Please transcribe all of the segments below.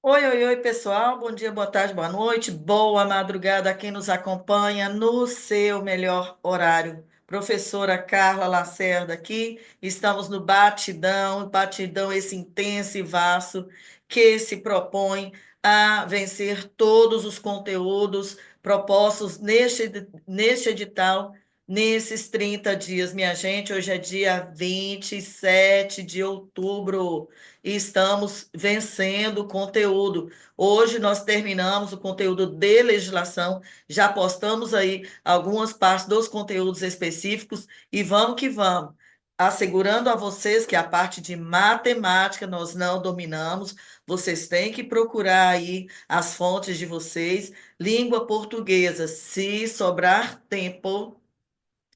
Oi, oi, oi, pessoal. Bom dia, boa tarde, boa noite, boa madrugada a quem nos acompanha no seu melhor horário. Professora Carla Lacerda aqui. Estamos no Batidão, batidão esse intenso e vasto que se propõe a vencer todos os conteúdos propostos neste edital, nesses 30 dias, minha gente. Hoje é dia 27 de outubro e estamos vencendo o conteúdo. Hoje nós terminamos o conteúdo de legislação, já postamos aí algumas partes dos conteúdos específicos e vamos que vamos. Assegurando a vocês que a parte de matemática nós não dominamos, vocês têm que procurar aí as fontes de vocês. Língua portuguesa, se sobrar tempo,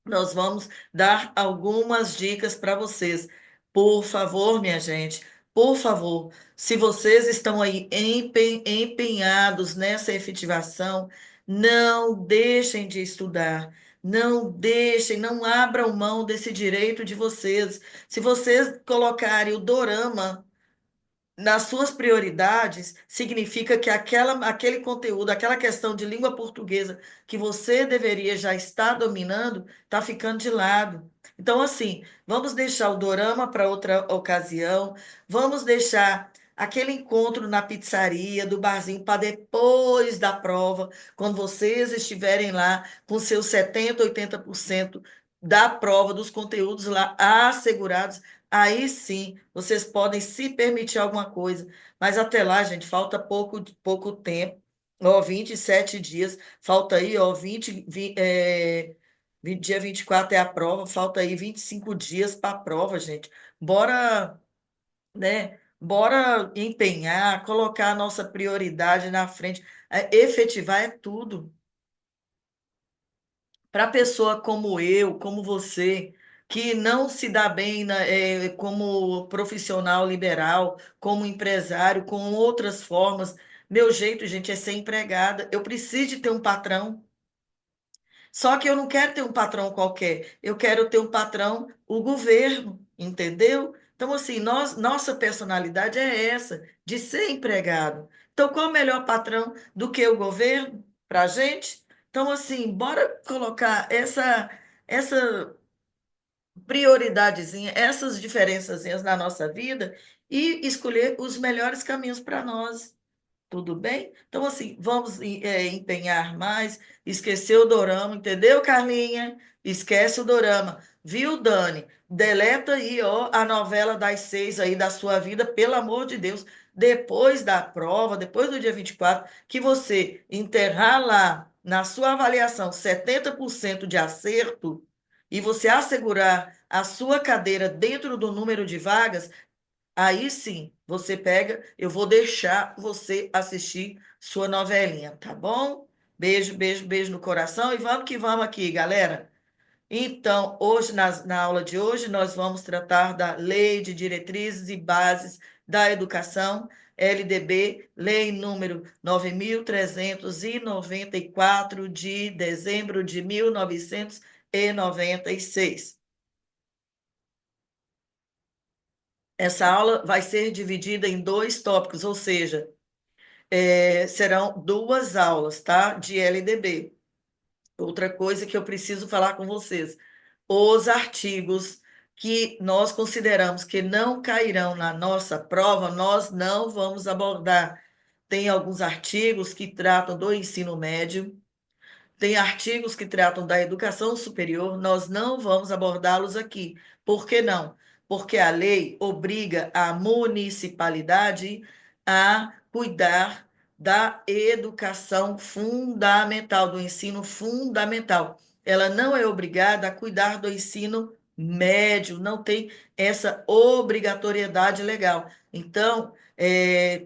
nós vamos dar algumas dicas para vocês. Por favor, minha gente, por favor, se vocês estão aí empenhados nessa efetivação, não deixem de estudar. Não deixem, não abram mão desse direito de vocês. Se vocês colocarem o dorama nas suas prioridades, significa que aquele conteúdo, aquela questão de língua portuguesa que você deveria já estar dominando, está ficando de lado. Então, assim, vamos deixar o dorama para outra ocasião, vamos deixar aquele encontro na pizzaria, do barzinho, para depois da prova, quando vocês estiverem lá com seus 70, 80% da prova, dos conteúdos lá assegurados. Aí sim, vocês podem se permitir alguma coisa, mas até lá, gente, falta pouco tempo, ó, 27 dias, falta aí, ó, dia 24 é a prova, falta aí 25 dias para a prova, gente. Bora, né? Bora empenhar, colocar a nossa prioridade na frente. Efetivar é tudo. Para pessoa como eu, como você, que não se dá bem como profissional liberal, como empresário, com outras formas, meu jeito, gente, é ser empregada. Eu preciso de ter um patrão. Só que eu não quero ter um patrão qualquer. Eu quero ter um patrão, o governo, entendeu? Então, assim, nossa personalidade é essa, de ser empregado. Então, qual é o melhor patrão do que o governo para a gente? Então, assim, bora colocar essa prioridadezinha, essas diferençazinhas na nossa vida e escolher os melhores caminhos para nós. Tudo bem? Então, assim, vamos empenhar mais, esquecer o dorama, entendeu, Carlinha? Esquece o dorama. Viu, Dani? Deleta aí, ó, a novela das 6 aí da sua vida, pelo amor de Deus. Depois da prova, depois do dia 24, que você enterrar lá na sua avaliação 70% de acerto e você assegurar a sua cadeira dentro do número de vagas, aí sim, você pega, eu vou deixar você assistir sua novelinha, tá bom? Beijo, beijo, beijo no coração e vamos que vamos aqui, galera. Então, hoje, na aula de hoje, nós vamos tratar da Lei de Diretrizes e Bases da Educação, LDB, Lei número 9.394, de dezembro de 1996. Essa aula vai ser dividida em dois tópicos, ou seja, serão duas aulas, tá? De LDB. Outra coisa que eu preciso falar com vocês: os artigos que nós consideramos que não cairão na nossa prova, nós não vamos abordar. Tem alguns artigos que tratam do ensino médio, tem artigos que tratam da educação superior, nós não vamos abordá-los aqui. Por que não? Porque a lei obriga a municipalidade a cuidar da educação fundamental, do ensino fundamental. Ela não é obrigada a cuidar do ensino médio, não tem essa obrigatoriedade legal. Então,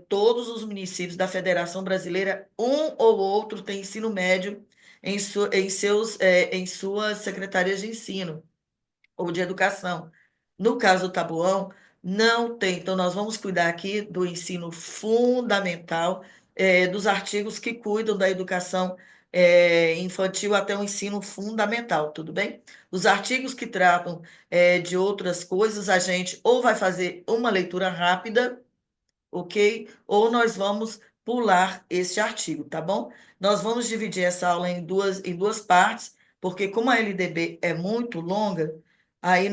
todos os municípios da Federação Brasileira, um ou outro tem ensino médio em suas secretarias de ensino ou de educação. No caso do Tabuão, não tem. Então, nós vamos cuidar aqui do ensino fundamental, dos artigos que cuidam da educação infantil até o ensino fundamental, tudo bem? Os artigos que tratam de outras coisas, a gente ou vai fazer uma leitura rápida, ok? Ou nós vamos pular este artigo, tá bom? Nós vamos dividir essa aula em duas partes, porque como a LDB é muito longa, aí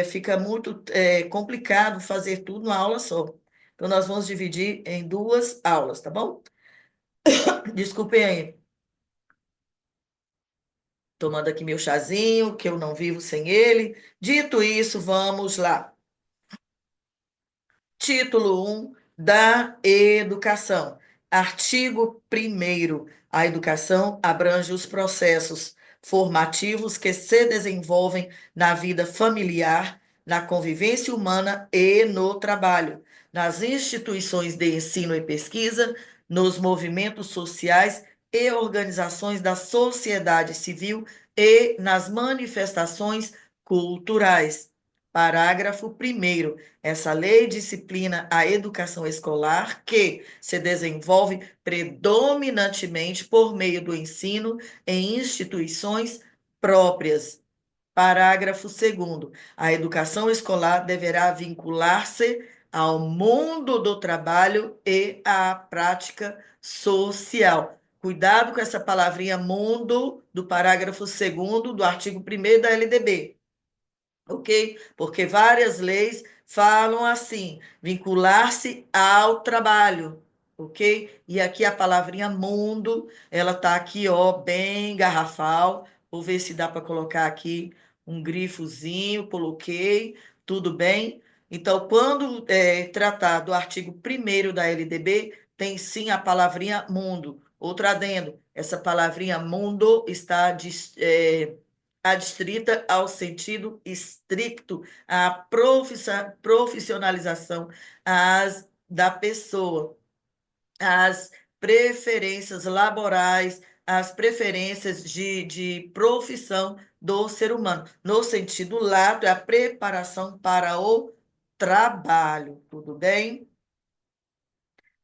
fica muito complicado fazer tudo numa aula só. Então, nós vamos dividir em duas aulas, tá bom? Desculpem aí, tomando aqui meu chazinho, que eu não vivo sem ele. Dito isso, vamos lá. Título 1 da educação. Artigo 1º. A educação abrange os processos formativos que se desenvolvem na vida familiar, na convivência humana e no trabalho, nas instituições de ensino e pesquisa, nos movimentos sociais e organizações da sociedade civil e nas manifestações culturais. Parágrafo 1º. Essa lei disciplina a educação escolar que se desenvolve predominantemente por meio do ensino em instituições próprias. Parágrafo 2º. A educação escolar deverá vincular-se ao mundo do trabalho e à prática social. Cuidado com essa palavrinha mundo do parágrafo 2º do artigo 1º da LDB, ok? Porque várias leis falam assim, vincular-se ao trabalho, ok? E aqui a palavrinha mundo, ela tá aqui, ó, bem garrafal. Vou ver se dá para colocar aqui um grifozinho, coloquei, tudo bem? Então, quando tratar do artigo 1º da LDB, tem sim a palavrinha mundo. Outro adendo, essa palavrinha mundo está adstrita ao sentido estricto, à profissionalização da pessoa, às preferências laborais, às preferências de profissão do ser humano. No sentido lato, é a preparação para o trabalho, tudo bem?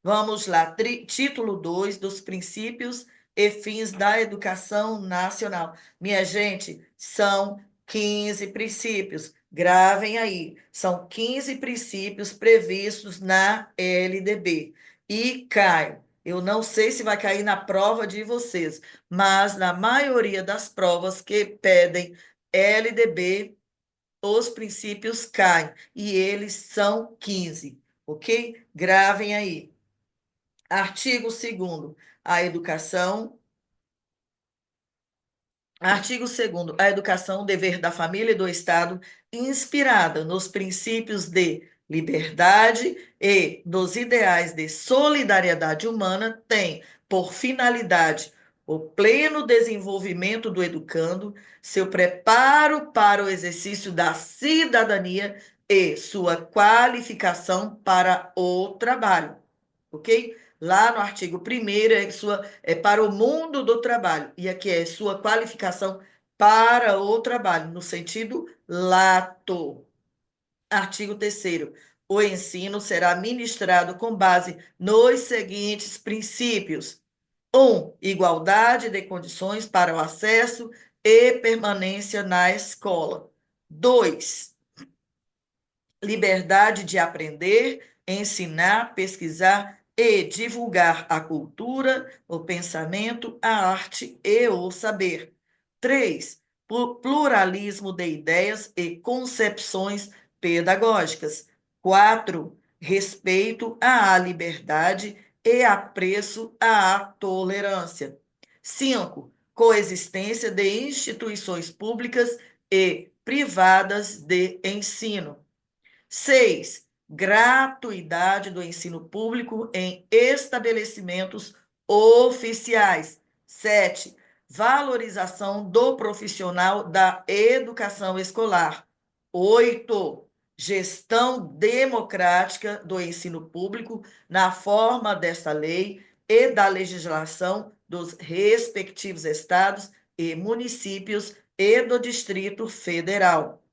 Vamos lá, título 2 dos princípios e fins da educação nacional. Minha gente, são 15 princípios. Gravem aí. São 15 princípios previstos na LDB. E cai. Eu não sei se vai cair na prova de vocês, mas na maioria das provas que pedem LDB, os princípios caem. E eles são 15, ok? Gravem aí. Artigo 2º, a educação. Artigo 2º, a educação, dever da família e do Estado, inspirada nos princípios de liberdade e nos ideais de solidariedade humana, tem por finalidade o pleno desenvolvimento do educando, seu preparo para o exercício da cidadania e sua qualificação para o trabalho, ok? Lá no artigo 1º é para o mundo do trabalho, e aqui é sua qualificação para o trabalho, no sentido lato. Artigo 3º. O ensino será ministrado com base nos seguintes princípios: 1. Igualdade de condições para o acesso e permanência na escola. 2. Liberdade de aprender, ensinar, pesquisar e divulgar a cultura, o pensamento, a arte e o saber. 3. Pluralismo de ideias e concepções pedagógicas. 4. Respeito à liberdade e apreço à tolerância. 5. Coexistência de instituições públicas e privadas de ensino. 6. Gratuidade do ensino público em estabelecimentos oficiais. 7. Valorização do profissional da educação escolar. 8. Gestão democrática do ensino público na forma desta lei e da legislação dos respectivos estados e municípios e do Distrito Federal.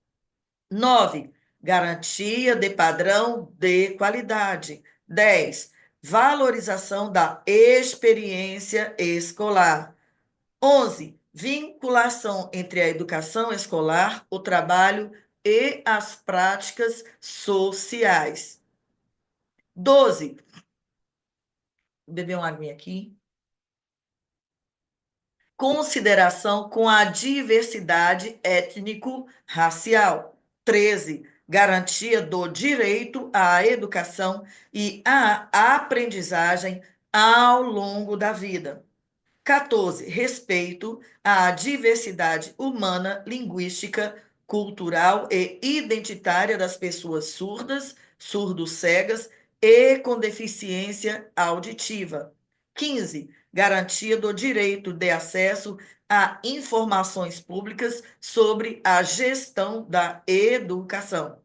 9. Garantia de padrão de qualidade. 10. Valorização da experiência escolar. 11. Vinculação entre a educação escolar, o trabalho e as práticas sociais. 12. Vou beber uma aguinha aqui. Consideração com a diversidade étnico-racial. 13. Garantia do direito à educação e à aprendizagem ao longo da vida. 14. Respeito à diversidade humana, linguística, cultural e identitária das pessoas surdas, surdo-cegas e com deficiência auditiva. 15. Garantia do direito de acesso a informações públicas sobre a gestão da educação.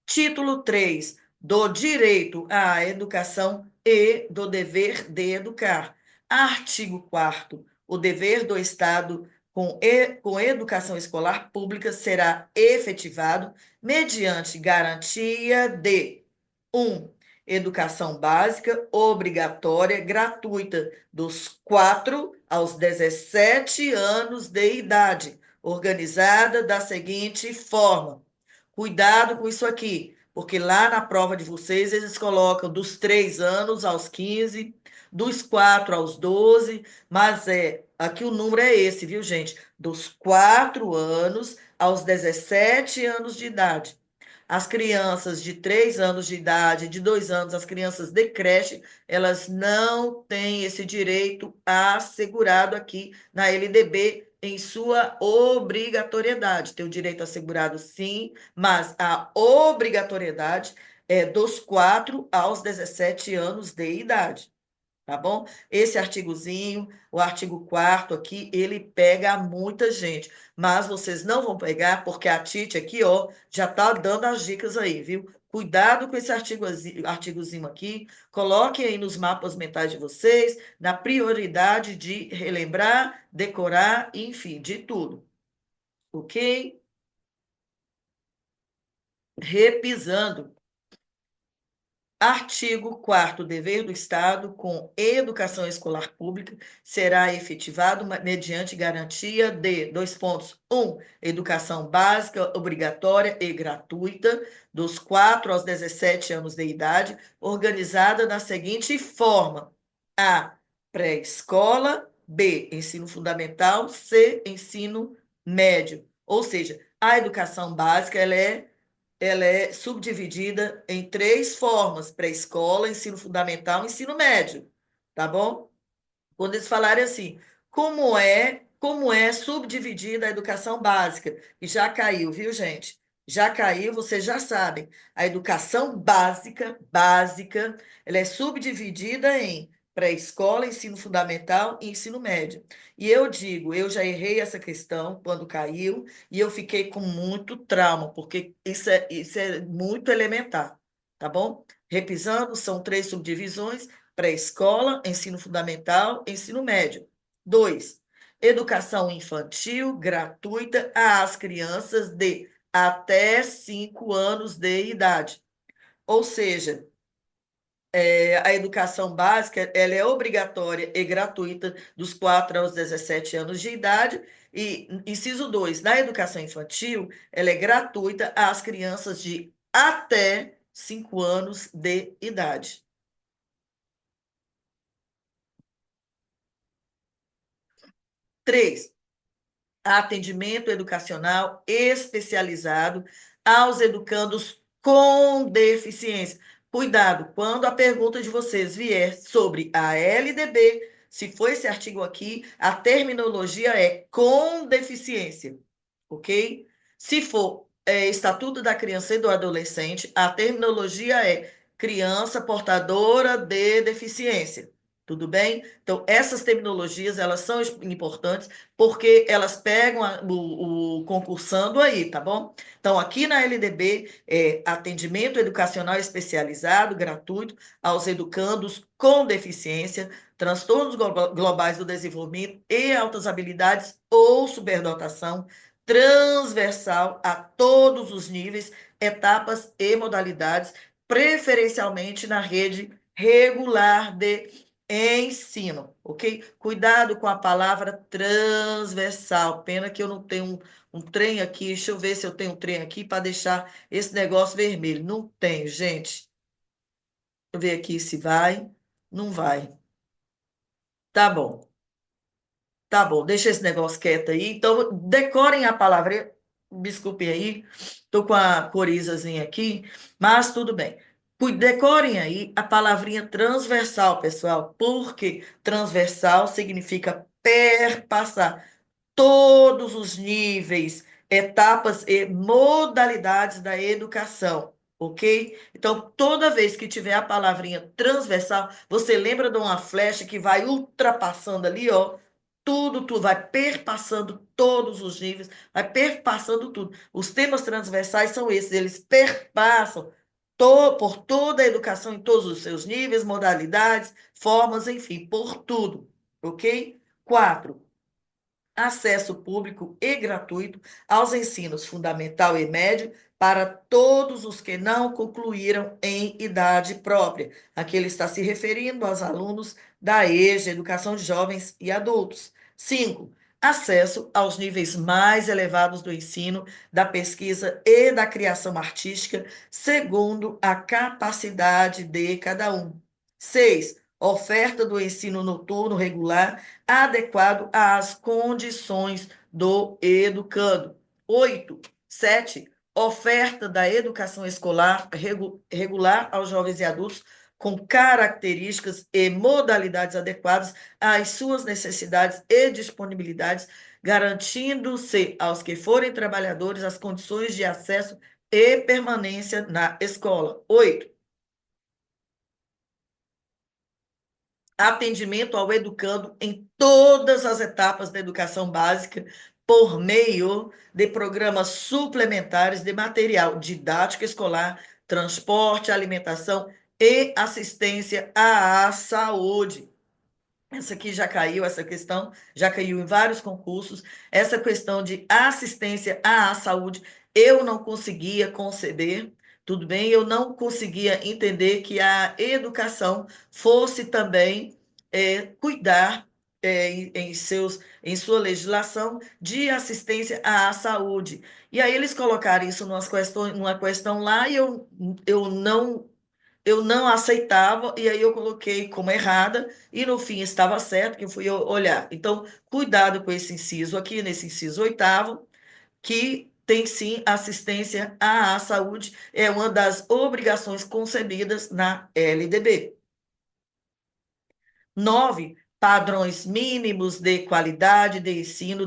Título 3 do direito à educação e do dever de educar. Artigo 4º. O dever do Estado com educação escolar pública será efetivado mediante garantia de 1. Educação básica obrigatória gratuita dos 4 aos 17 anos de idade, organizada da seguinte forma. Cuidado com isso aqui, porque lá na prova de vocês eles colocam dos 3 anos aos 15, dos 4 aos 12, mas aqui o número é esse, viu, gente? Dos 4 anos aos 17 anos de idade. As crianças de 3 anos de idade, de 2 anos, as crianças de creche, elas não têm esse direito assegurado aqui na LDB em sua obrigatoriedade. Tem o direito assegurado, sim, mas a obrigatoriedade é dos 4 aos 17 anos de idade. Tá bom? Esse artigozinho, o artigo 4º aqui, ele pega muita gente, mas vocês não vão pegar porque a Tite aqui, ó, já tá dando as dicas aí, viu? Cuidado com esse artigozinho aqui, coloquem aí nos mapas mentais de vocês, na prioridade de relembrar, decorar, enfim, de tudo. Ok? Repisando. Artigo 4º, dever do Estado com educação escolar pública será efetivado mediante garantia de, 2 pontos, 1, educação básica obrigatória e gratuita dos 4 aos 17 anos de idade, organizada da seguinte forma: A, pré-escola, B, ensino fundamental, C, ensino médio. Ou seja, a educação básica, ela é subdividida em 3 formas: pré-escola, ensino fundamental e ensino médio, tá bom? Quando eles falarem assim, como é subdividida a educação básica, e já caiu, viu, gente? Já caiu, vocês já sabem. A educação básica, ela é subdividida em pré-escola, ensino fundamental e ensino médio. E eu digo, eu já errei essa questão quando caiu, e eu fiquei com muito trauma, porque isso é muito elementar, tá bom? Repisando, são 3 subdivisões: pré-escola, ensino fundamental, ensino médio. 2. Educação infantil gratuita às crianças de até 5 anos de idade. Ou seja, a educação básica ela é obrigatória e gratuita dos 4 aos 17 anos de idade. E, inciso 2, na educação infantil, ela é gratuita às crianças de até 5 anos de idade. 3. Atendimento educacional especializado aos educandos com deficiência. Cuidado, quando a pergunta de vocês vier sobre a LDB, se for esse artigo aqui, a terminologia é com deficiência, ok? Se for Estatuto da Criança e do Adolescente, a terminologia é criança portadora de deficiência. Tudo bem? Então, essas terminologias, elas são importantes porque elas pegam o concursando aí, tá bom? Então, aqui na LDB, atendimento educacional especializado, gratuito, aos educandos com deficiência, transtornos globais do desenvolvimento e altas habilidades ou superdotação, transversal a todos os níveis, etapas e modalidades, preferencialmente na rede regular de ensino, ok? Cuidado com a palavra transversal. Pena que eu não tenho um trem aqui. Deixa eu ver se eu tenho um trem aqui para deixar esse negócio vermelho. Não tenho, gente. eu ver aqui se vai. Não vai. Tá bom. Tá bom, deixa esse negócio quieto aí. Então, decorem a palavra. Desculpe aí, tô com a corizazinha aqui, mas tudo bem. Decorem aí a palavrinha transversal, pessoal, porque transversal significa perpassar todos os níveis, etapas e modalidades da educação, ok? Então, toda vez que tiver a palavrinha transversal, você lembra de uma flecha que vai ultrapassando ali, ó, tudo, vai perpassando todos os níveis, vai perpassando tudo. Os temas transversais são esses, eles perpassam por toda a educação em todos os seus níveis, modalidades, formas, enfim, por tudo, ok? 4, acesso público e gratuito aos ensinos fundamental e médio para todos os que não concluíram em idade própria. Aqui ele está se referindo aos alunos da EJA, Educação de Jovens e Adultos. 5. Acesso aos níveis mais elevados do ensino, da pesquisa e da criação artística, segundo a capacidade de cada um. 6. Oferta do ensino noturno regular adequado às condições do educando. 8. 7. Oferta da educação escolar regular aos jovens e adultos com características e modalidades adequadas às suas necessidades e disponibilidades, garantindo-se aos que forem trabalhadores as condições de acesso e permanência na escola. 8. Atendimento ao educando em todas as etapas da educação básica por meio de programas suplementares de material didático escolar, transporte, alimentação e assistência à saúde. Essa aqui já caiu, essa questão já caiu em vários concursos. Essa questão de assistência à saúde, eu não conseguia conceber, tudo bem? Eu não conseguia entender que a educação fosse também cuidar em sua legislação de assistência à saúde. E aí eles colocaram isso numa questão lá e eu não eu não aceitava, e aí eu coloquei como errada, e no fim estava certo, que eu fui olhar. Então, cuidado com esse inciso aqui, nesse inciso oitavo, que tem sim assistência à saúde, é uma das obrigações concebidas na LDB. 9, padrões mínimos de qualidade do ensino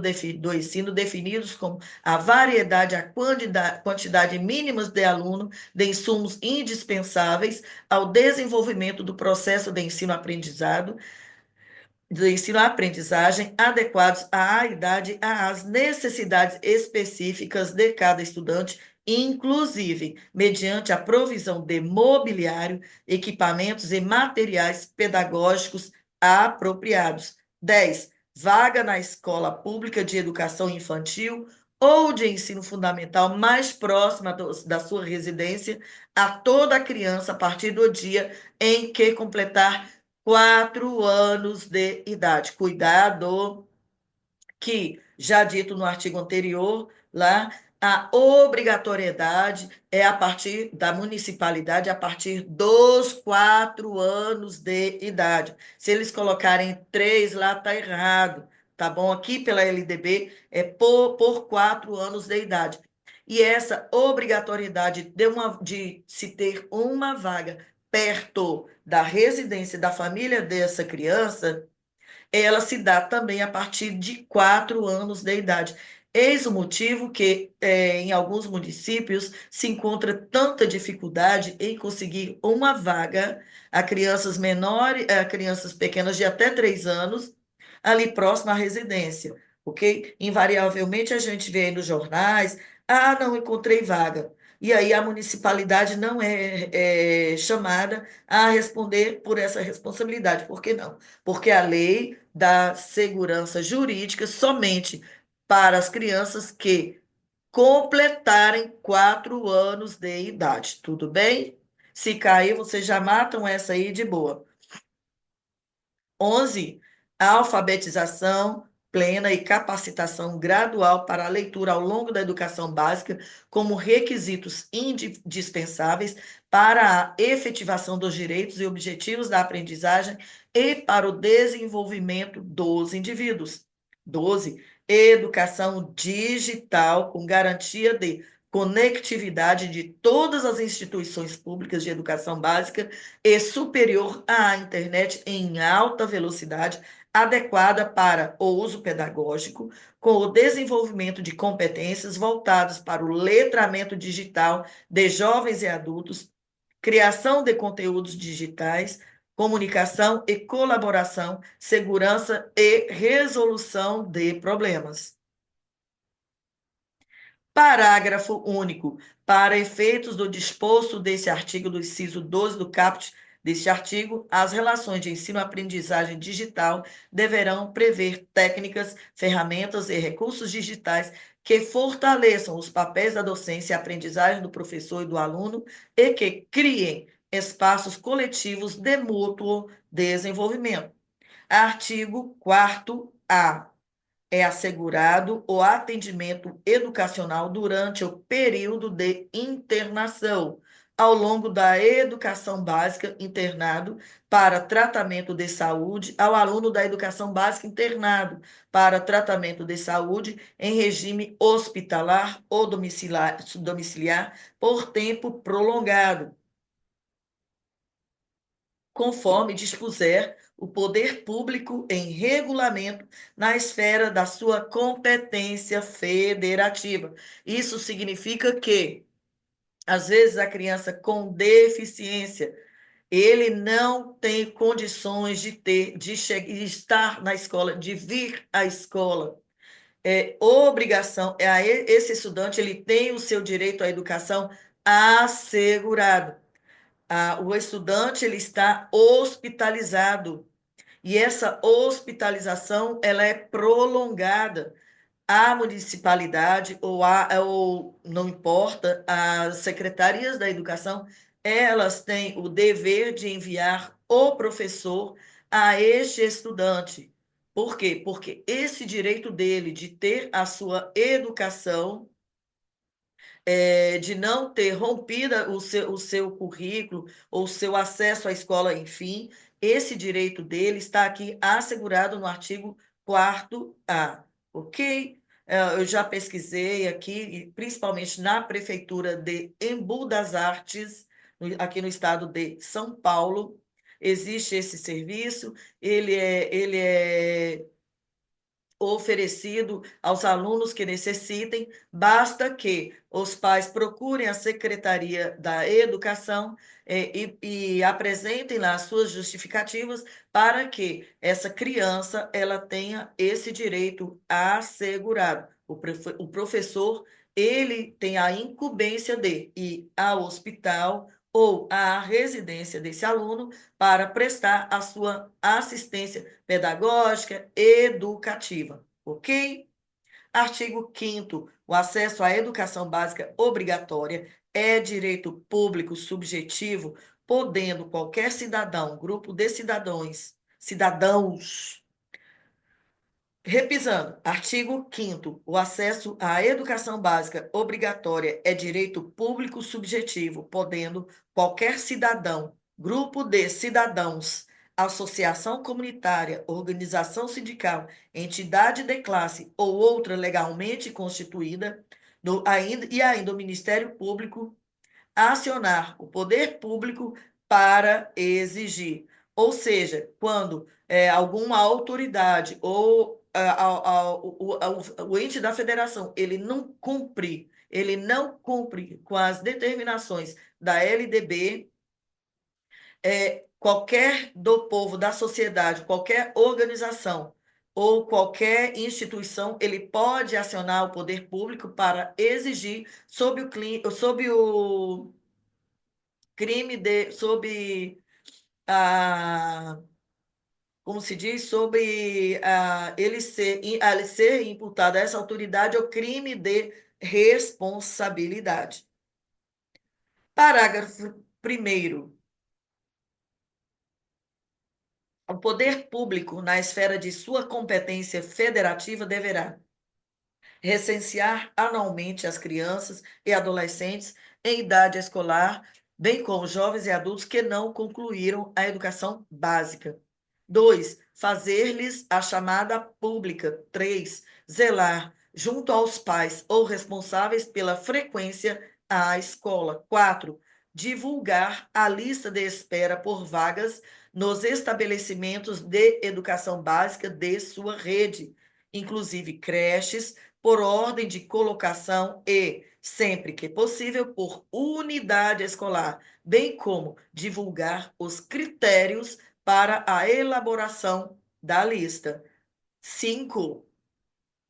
definidos como a variedade, a quantidade mínimas de aluno, de insumos indispensáveis ao desenvolvimento do processo de ensino-aprendizado, do ensino-aprendizagem adequados à idade, às necessidades específicas de cada estudante, inclusive mediante a provisão de mobiliário, equipamentos e materiais pedagógicos apropriados. 10. Vaga na escola pública de educação infantil ou de ensino fundamental mais próxima da sua residência a toda criança a partir do dia em que completar 4 anos de idade. Cuidado, que, já dito no artigo anterior, lá, a obrigatoriedade é a partir da municipalidade, a partir dos 4 anos de idade. Se eles colocarem 3 lá, está errado, tá bom? Aqui pela LDB é por 4 anos de idade. E essa obrigatoriedade de se ter uma vaga perto da residência da família dessa criança, ela se dá também a partir de 4 anos de idade. Eis o motivo que, em alguns municípios, se encontra tanta dificuldade em conseguir uma vaga a crianças menores, a crianças pequenas de até 3 anos, ali próximo à residência, ok? Invariavelmente a gente vê aí nos jornais, não encontrei vaga. E aí a municipalidade não é chamada a responder por essa responsabilidade. Por que não? Porque a lei dá segurança jurídica somente para as crianças que completarem 4 anos de idade. Tudo bem? Se cair, vocês já matam essa aí de boa. 11, a alfabetização plena e capacitação gradual para a leitura ao longo da educação básica como requisitos indispensáveis para a efetivação dos direitos e objetivos da aprendizagem e para o desenvolvimento dos indivíduos. 12. Educação digital com garantia de conectividade de todas as instituições públicas de educação básica e superior à internet em alta velocidade, adequada para o uso pedagógico, com o desenvolvimento de competências voltadas para o letramento digital de jovens e adultos, criação de conteúdos digitais, comunicação e colaboração, segurança e resolução de problemas. Parágrafo único. Para efeitos do disposto desse artigo, do inciso 12 do caput deste artigo, as relações de ensino-aprendizagem digital deverão prever técnicas, ferramentas e recursos digitais que fortaleçam os papéis da docência e aprendizagem do professor e do aluno e que criem espaços coletivos de mútuo desenvolvimento. Artigo 4º-A. É assegurado o atendimento educacional durante o período de internação, ao longo da educação básica internado para tratamento de saúde, ao aluno da educação básica internado para tratamento de saúde em regime hospitalar ou domiciliar por tempo prolongado, conforme dispuser o poder público em regulamento na esfera da sua competência federativa. Isso significa que, às vezes, a criança com deficiência, ele não tem condições de estar na escola, de vir à escola. É obrigação, esse estudante ele tem o seu direito à educação assegurado. O estudante ele está hospitalizado e essa hospitalização ela é prolongada. A municipalidade ou não importa, as secretarias da educação, elas têm o dever de enviar o professor a este estudante. Por quê? Porque esse direito dele de ter a sua educação de não ter rompido o seu currículo ou o seu acesso à escola, enfim, esse direito dele está aqui assegurado no artigo 4º-A, ok? Eu já pesquisei aqui, principalmente na Prefeitura de Embu das Artes, aqui no estado de São Paulo, existe esse serviço, ele é oferecido aos alunos que necessitem, basta que os pais procurem a Secretaria da Educação e apresentem lá as suas justificativas para que essa criança ela tenha esse direito assegurado. O professor ele tem a incumbência de ir ao hospital ou à residência desse aluno para prestar a sua assistência pedagógica, educativa, ok? Artigo 5º, o acesso à educação básica obrigatória é direito público subjetivo, podendo qualquer cidadão, grupo de cidadãos, repisando, artigo 5º, o acesso à educação básica obrigatória é direito público subjetivo, podendo qualquer cidadão, grupo de cidadãos, associação comunitária, organização sindical, entidade de classe ou outra legalmente constituída, ainda o Ministério Público acionar o poder público para exigir. Ou seja, quando alguma autoridade ou o ente da federação ele não cumpre com as determinações da LDB, qualquer do povo, da sociedade, qualquer organização ou qualquer instituição, ele pode acionar o poder público para exigir sob o crime sob a, como se diz, sobre ele ser imputado a essa autoridade o crime de responsabilidade. Parágrafo 1º. O poder público, na esfera de sua competência federativa, deverá recensear anualmente as crianças e adolescentes em idade escolar, bem como jovens e adultos que não concluíram a educação básica. 2. Fazer-lhes a chamada pública. 3. Zelar, junto aos pais ou responsáveis pela frequência à escola. 4. Divulgar a lista de espera por vagas nos estabelecimentos de educação básica de sua rede, inclusive creches, por ordem de colocação e, sempre que possível, por unidade escolar, bem como divulgar os critérios para a elaboração da lista. 5.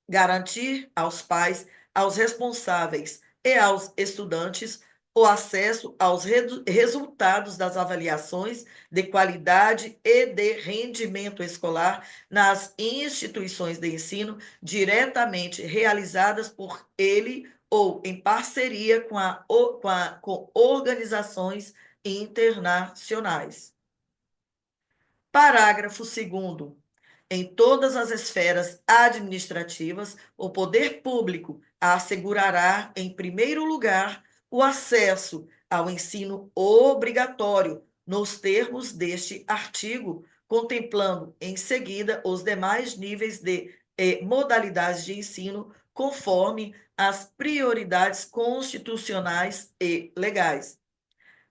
Garantir aos pais, aos responsáveis e aos estudantes o acesso aos resultados das avaliações de qualidade e de rendimento escolar nas instituições de ensino diretamente realizadas por ele ou em parceria com organizações internacionais. Parágrafo 2º. Em todas as esferas administrativas, o poder público assegurará, em primeiro lugar, o acesso ao ensino obrigatório, nos termos deste artigo, contemplando, em seguida, os demais níveis de modalidades de ensino, conforme as prioridades constitucionais e legais.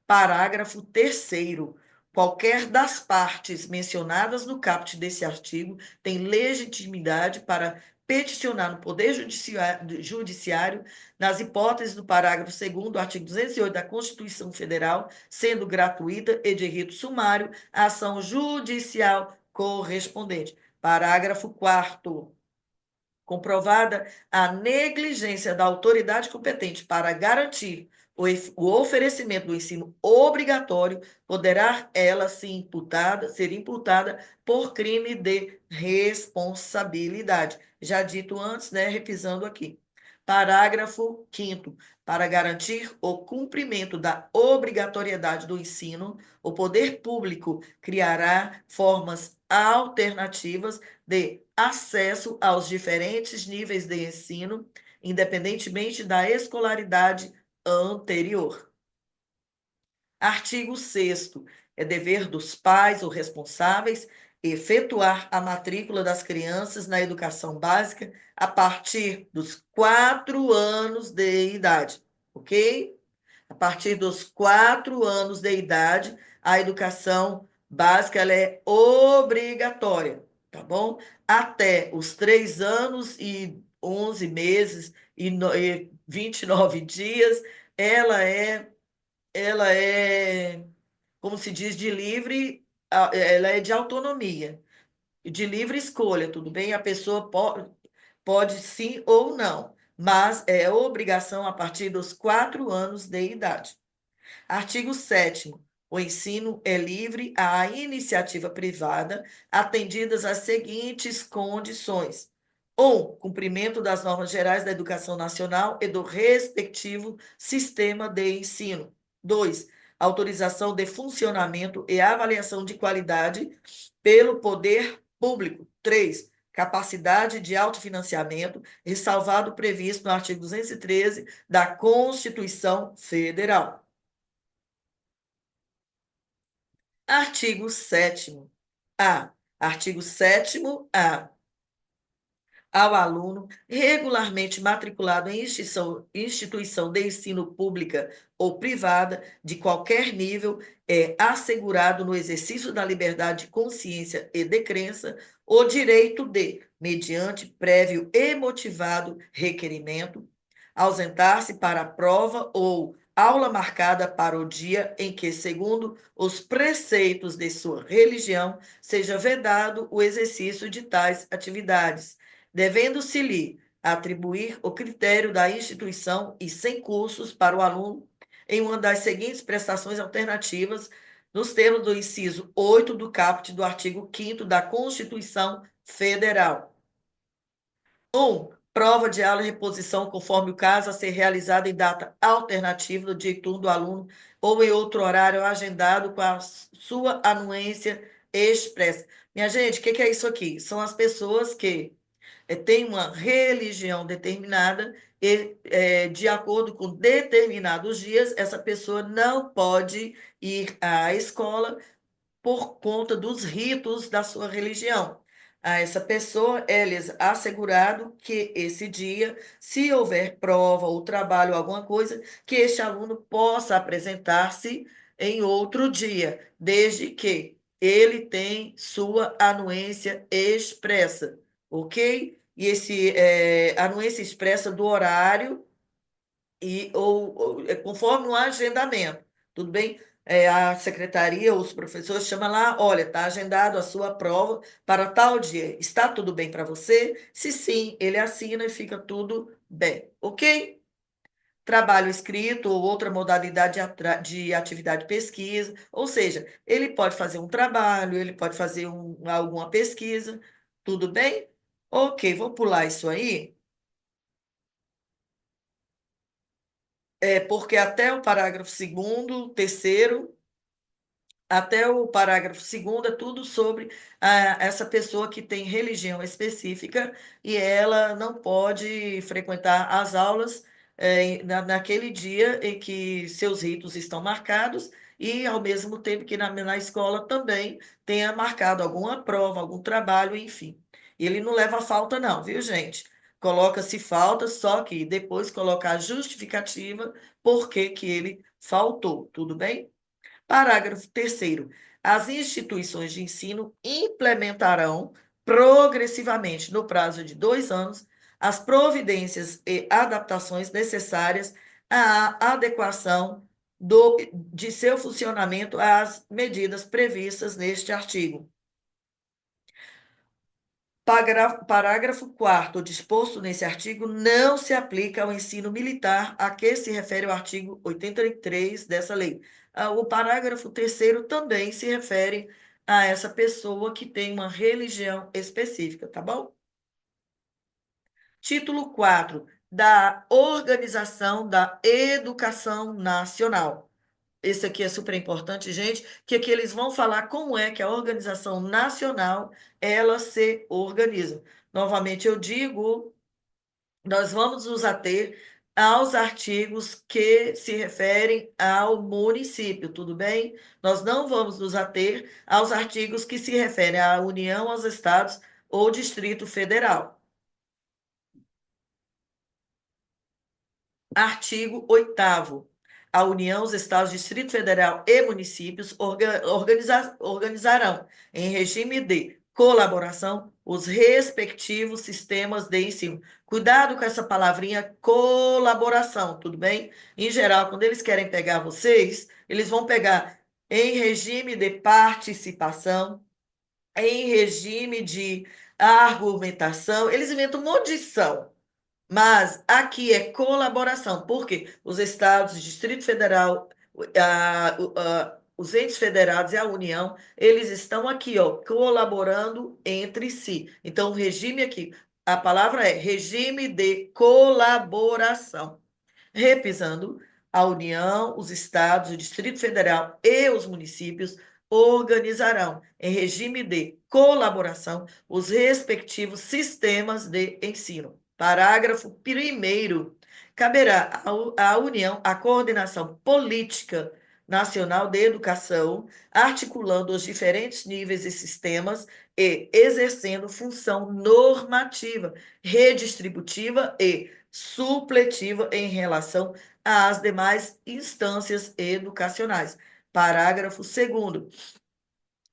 Parágrafo 3º. Qualquer das partes mencionadas no caput desse artigo tem legitimidade para peticionar no Poder Judiciário, nas hipóteses do parágrafo 2º do artigo 208 da Constituição Federal, sendo gratuita e de rito sumário, a ação judicial correspondente. Parágrafo 4º. Comprovada a negligência da autoridade competente para garantir o oferecimento do ensino obrigatório, poderá ela ser imputada por crime de responsabilidade. Já dito antes, né, repisando aqui. Parágrafo 5º. Para garantir o cumprimento da obrigatoriedade do ensino, o poder público criará formas alternativas de acesso aos diferentes níveis de ensino, independentemente da escolaridade anterior. Artigo 6º. É dever dos pais ou responsáveis efetuar a matrícula das crianças na educação básica a partir dos 4 anos de idade, ok? A partir dos 4 anos de idade, a educação básica ela é obrigatória, tá bom? Até os 3 anos e 11 meses e 29 dias, ela é, ela é, como se diz, de livre, ela é de autonomia, de livre escolha, tudo bem? A pessoa pode sim ou não, mas é obrigação a partir dos 4 anos de idade. Artigo 7º. O ensino é livre à iniciativa privada, atendidas as seguintes condições: 1. Cumprimento das normas gerais da educação nacional e do respectivo sistema de ensino. 2. Autorização de funcionamento e avaliação de qualidade pelo poder público. 3. Capacidade de autofinanciamento, ressalvado o previsto no artigo 213 da Constituição Federal. Artigo 7º. A. Artigo 7º-A. Ao aluno regularmente matriculado em instituição de ensino pública ou privada, de qualquer nível, é assegurado no exercício da liberdade de consciência e de crença o direito de, mediante prévio e motivado requerimento, ausentar-se para a prova ou aula marcada para o dia em que, segundo os preceitos de sua religião, seja vedado o exercício de tais atividades, devendo-se-lhe atribuir o critério da instituição e sem cursos para o aluno em uma das seguintes prestações alternativas, nos termos do inciso 8 do caput do artigo 5º da Constituição Federal. 1. Prova de aula e reposição, conforme o caso, a ser realizada em data alternativa do dia e turno do aluno ou em outro horário agendado com a sua anuência expressa. Minha gente, o que é isso aqui? São as pessoas que têm uma religião determinada e, de acordo com determinados dias, essa pessoa não pode ir à escola por conta dos ritos da sua religião. A essa pessoa é-lhes assegurado que esse dia, se houver prova ou trabalho, alguma coisa, que este aluno possa apresentar-se em outro dia, desde que ele tem sua anuência expressa, ok? E esse anuência expressa do horário conforme o agendamento, tudo bem? A secretaria, os professores chamam lá, olha, está agendado a sua prova para tal dia. Está tudo bem para você? Se sim, ele assina e fica tudo bem, ok? Trabalho escrito ou outra modalidade de atividade de pesquisa, ou seja, ele pode fazer um trabalho, ele pode fazer alguma pesquisa, tudo bem? Ok, vou pular isso aí. Porque até o parágrafo segundo, terceiro, até o parágrafo segundo é tudo sobre essa pessoa que tem religião específica e ela não pode frequentar as aulas naquele dia em que seus ritos estão marcados e, ao mesmo tempo que na escola também tenha marcado alguma prova, algum trabalho, enfim. E ele não leva falta não, viu, gente? Coloca-se falta, só que depois coloca a justificativa por que ele faltou, tudo bem? Parágrafo terceiro. As instituições de ensino implementarão progressivamente, no prazo de 2 anos, as providências e adaptações necessárias à adequação de seu funcionamento às medidas previstas neste artigo. Parágrafo 4º, disposto nesse artigo, não se aplica ao ensino militar a que se refere o artigo 83 dessa lei. O parágrafo 3º também se refere a essa pessoa que tem uma religião específica, tá bom? Título 4, da Organização da Educação Nacional. Esse aqui é super importante, gente, que aqui eles vão falar como é que a organização nacional, ela se organiza. Novamente, eu digo, nós vamos nos ater aos artigos que se referem ao município, tudo bem? Nós não vamos nos ater aos artigos que se referem à União, aos estados ou Distrito Federal. Artigo 8º. A União, os Estados, Distrito Federal e municípios organizarão, em regime de colaboração, os respectivos sistemas de ensino. Cuidado com essa palavrinha colaboração, tudo bem? Em geral, quando eles querem pegar vocês, eles vão pegar em regime de participação, em regime de argumentação, eles inventam um monte de são. Mas aqui é colaboração, porque os estados, o Distrito Federal, os entes federados e a União, eles estão aqui, ó, colaborando entre si. Então, o regime aqui, a palavra é regime de colaboração. Repisando, a União, os estados, o Distrito Federal e os municípios organizarão, em regime de colaboração, os respectivos sistemas de ensino. Parágrafo 1º. Caberá à União a coordenação política nacional de educação, articulando os diferentes níveis e sistemas e exercendo função normativa, redistributiva e supletiva em relação às demais instâncias educacionais. Parágrafo 2º.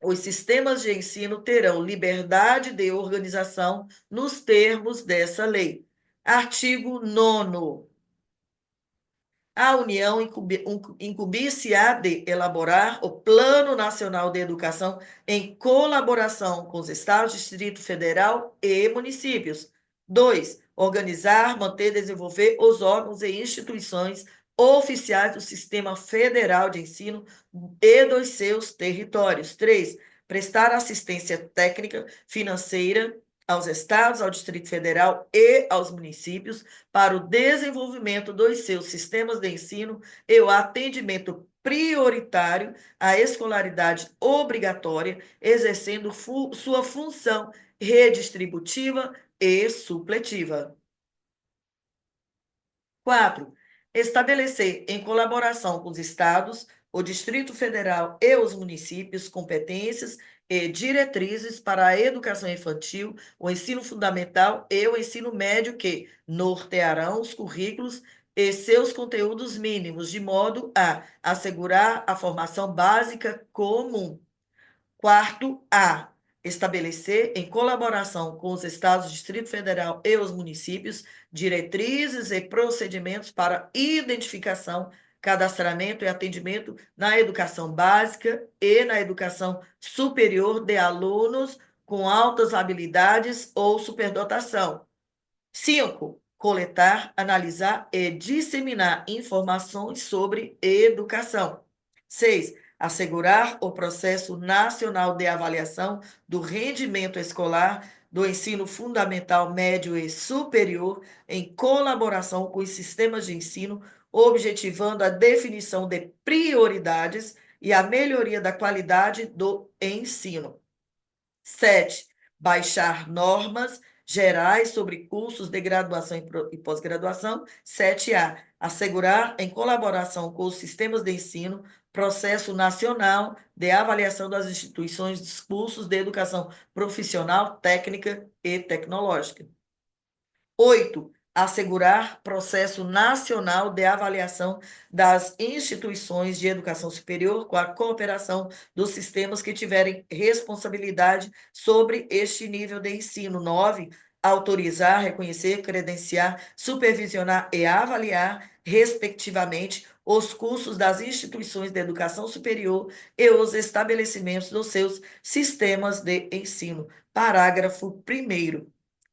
Os sistemas de ensino terão liberdade de organização nos termos dessa lei. Artigo 9º. A União incumbir-se-á de elaborar o Plano Nacional de Educação em colaboração com os Estados, Distrito Federal e municípios. 2. Organizar, manter e desenvolver os órgãos e instituições oficiais do Sistema Federal de Ensino e dos seus territórios. 3. Prestar assistência técnica, financeira aos estados, ao Distrito Federal e aos municípios para o desenvolvimento dos seus sistemas de ensino e o atendimento prioritário a escolaridade obrigatória, exercendo sua função redistributiva e supletiva. 4. Estabelecer, em colaboração com os estados, o Distrito Federal e os municípios, competências e diretrizes para a educação infantil, o ensino fundamental e o ensino médio que nortearão os currículos e seus conteúdos mínimos, de modo a assegurar a formação básica comum. Quarto, A. Estabelecer, em colaboração com os estados, Distrito Federal e os municípios, diretrizes e procedimentos para identificação, cadastramento e atendimento na educação básica e na educação superior de alunos com altas habilidades ou superdotação. 5. Coletar, analisar e disseminar informações sobre educação. 6. Assegurar o processo nacional de avaliação do rendimento escolar do ensino fundamental, médio e superior, em colaboração com os sistemas de ensino, objetivando a definição de prioridades e a melhoria da qualidade do ensino. 7. Baixar normas gerais sobre cursos de graduação e pós-graduação. 7A. Assegurar, em colaboração com os sistemas de ensino, processo nacional de avaliação das instituições dos cursos de educação profissional, técnica e tecnológica. 8. Assegurar processo nacional de avaliação das instituições de educação superior com a cooperação dos sistemas que tiverem responsabilidade sobre este nível de ensino. 9. Autorizar, reconhecer, credenciar, supervisionar e avaliar, respectivamente, os cursos das instituições de educação superior e os estabelecimentos dos seus sistemas de ensino. Parágrafo 1º.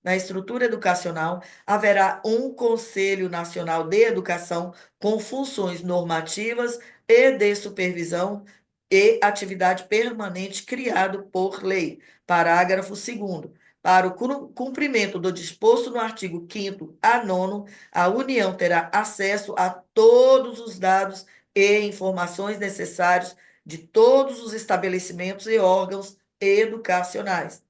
Na estrutura educacional, haverá um Conselho Nacional de Educação com funções normativas e de supervisão e atividade permanente criado por lei. Parágrafo 2º. Para o cumprimento do disposto no artigo 5º a 9º, a União terá acesso a todos os dados e informações necessários de todos os estabelecimentos e órgãos educacionais.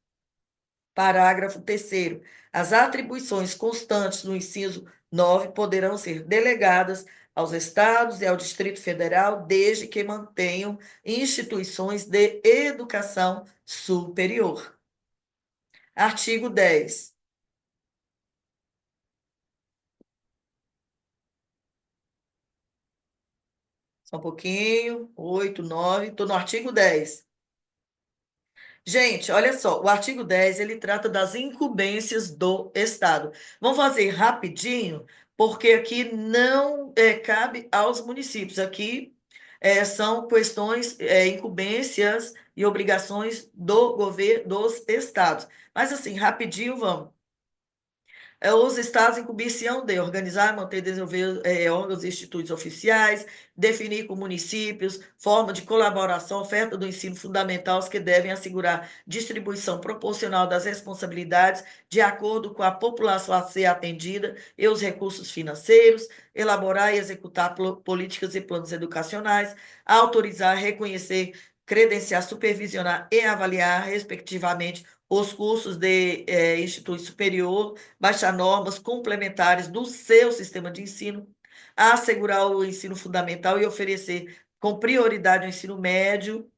Parágrafo 3º. As atribuições constantes no inciso 9 poderão ser delegadas aos estados e ao Distrito Federal, desde que mantenham instituições de educação superior. Artigo 10. Só um pouquinho. 8, 9. Estou no artigo 10. Gente, olha só, o artigo 10 ele trata das incumbências do Estado. Vamos fazer rapidinho, porque aqui não cabe aos municípios. Aqui são questões, incumbências e obrigações do governo, dos estados. Mas assim, rapidinho, vamos. Os estados incumbir-se-ão de organizar, manter e desenvolver órgãos e institutos oficiais, definir com municípios, forma de colaboração, oferta do ensino fundamental, os que devem assegurar distribuição proporcional das responsabilidades de acordo com a população a ser atendida e os recursos financeiros, elaborar e executar políticas e planos educacionais, autorizar, reconhecer, credenciar, supervisionar e avaliar, respectivamente, os cursos de instituto superior, baixar normas complementares do seu sistema de ensino, assegurar o ensino fundamental e oferecer com prioridade o ensino médio,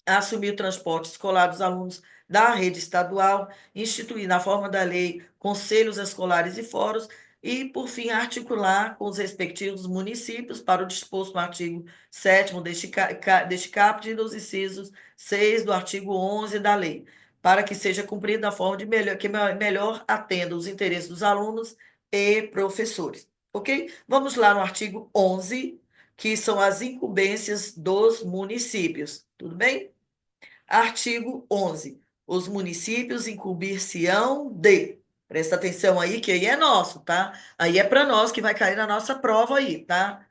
assumir o transporte escolar dos alunos da rede estadual, instituir na forma da lei conselhos escolares e fóruns e, por fim, articular com os respectivos municípios para o disposto no artigo 7º deste caput e dos incisos 6 do artigo 11 da lei, para que seja cumprido da forma que melhor atenda os interesses dos alunos e professores. Ok? Vamos lá no artigo 11, que são as incumbências dos municípios. Tudo bem? Artigo 11. Os municípios incumbir-se-ão de... Presta atenção aí, que aí é nosso, tá? Aí é para nós que vai cair na nossa prova aí, tá?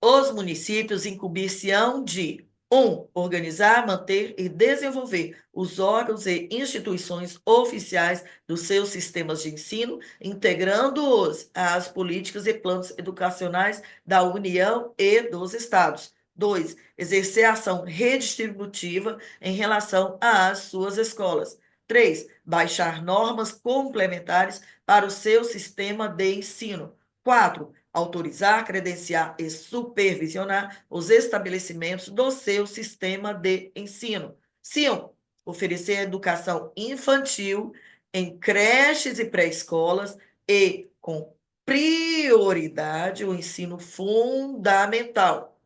Os municípios incumbir-se-ão de Organizar, manter e desenvolver os órgãos e instituições oficiais dos seus sistemas de ensino, integrando-os às políticas e planos educacionais da União e dos Estados. 2. Exercer ação redistributiva em relação às suas escolas. 3. Baixar normas complementares para o seu sistema de ensino. 4. Autorizar, credenciar e supervisionar os estabelecimentos do seu sistema de ensino. 5. Oferecer educação infantil em creches e pré-escolas e, com prioridade, o ensino fundamental.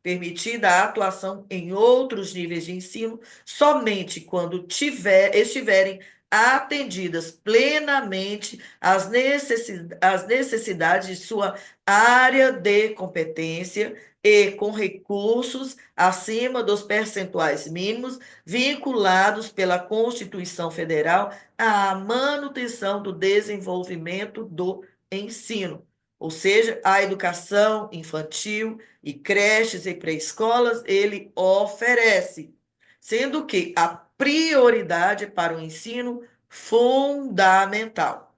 Permitida a atuação em outros níveis de ensino somente quando estiverem atendidas plenamente as necessidades de sua área de competência e com recursos acima dos percentuais mínimos vinculados pela Constituição Federal à manutenção do desenvolvimento do ensino. Ou seja, a educação infantil e creches e pré-escolas ele oferece, sendo que a prioridade é para o ensino fundamental,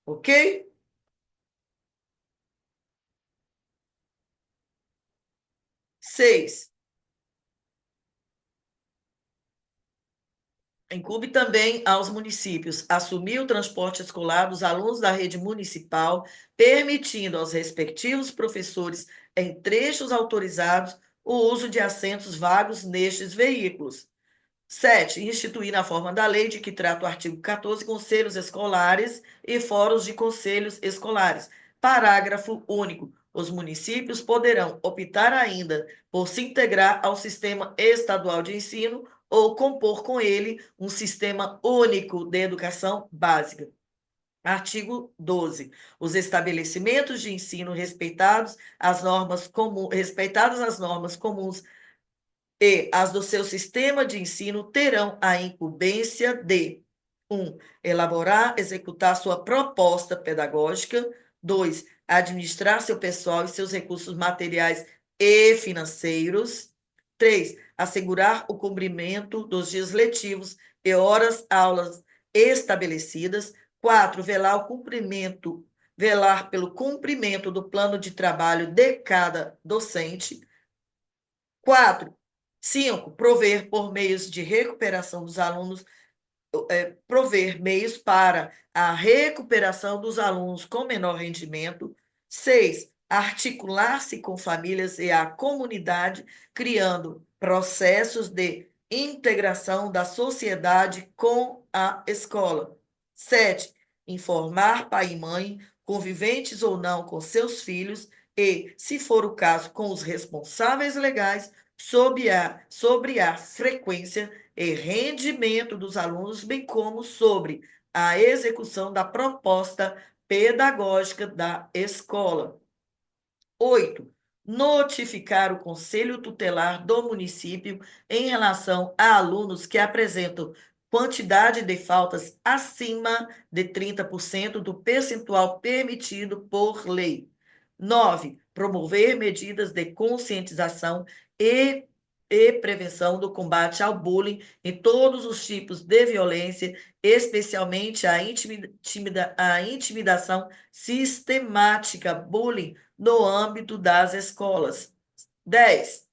ok? 6. Incumbe também aos municípios assumir o transporte escolar dos alunos da rede municipal, permitindo aos respectivos professores, em trechos autorizados, o uso de assentos vagos nestes veículos. 7. Instituir na forma da lei de que trata o artigo 14 conselhos escolares e fóruns de conselhos escolares. Parágrafo único. Os municípios poderão optar ainda por se integrar ao sistema estadual de ensino ou compor com ele um sistema único de educação básica. Artigo 12. Os estabelecimentos de ensino respeitadas as normas comuns e as do seu sistema de ensino terão a incumbência de 1. Elaborar, executar sua proposta pedagógica. 2. Administrar seu pessoal e seus recursos materiais e financeiros. 3. Assegurar o cumprimento dos dias letivos e horas-aulas estabelecidas. 4. Velar pelo cumprimento do plano de trabalho de cada docente. 4. 5. Prover por meios de recuperação dos alunos, prover meios para a recuperação dos alunos com menor rendimento. 6. Articular-se com famílias e a comunidade, criando processos de integração da sociedade com a escola. 7. Informar pai e mãe, conviventes ou não com seus filhos, e, se for o caso, com os responsáveis legais, sobre a frequência e rendimento dos alunos, bem como sobre a execução da proposta pedagógica da escola. 8. Notificar o Conselho Tutelar do município em relação a alunos que apresentam quantidade de faltas acima de 30% do percentual permitido por lei. 9. Promover medidas de conscientização e prevenção do combate ao bullying e todos os tipos de violência, especialmente a intimidação sistemática, bullying, no âmbito das escolas. 10.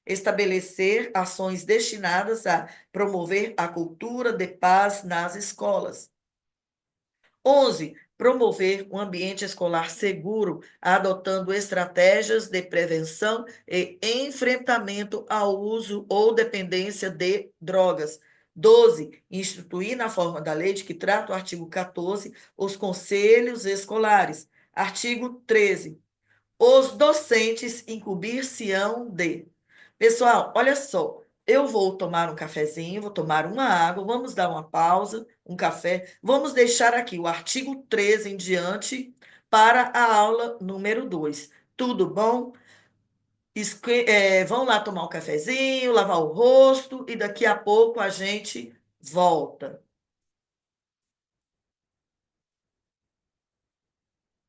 Estabelecer ações destinadas a promover a cultura de paz nas escolas. 11. Promover um ambiente escolar seguro, adotando estratégias de prevenção e enfrentamento ao uso ou dependência de drogas. 12. Instituir na forma da lei de que trata o artigo 14 os conselhos escolares. Artigo 13. Os docentes incumbir-se-ão de. Pessoal, olha só, eu vou tomar um cafezinho, vou tomar uma água, vamos dar uma pausa, um café, vamos deixar aqui o artigo 13 em diante para a aula número 2. Tudo bom? Vão lá tomar um cafezinho, lavar o rosto e daqui a pouco a gente volta.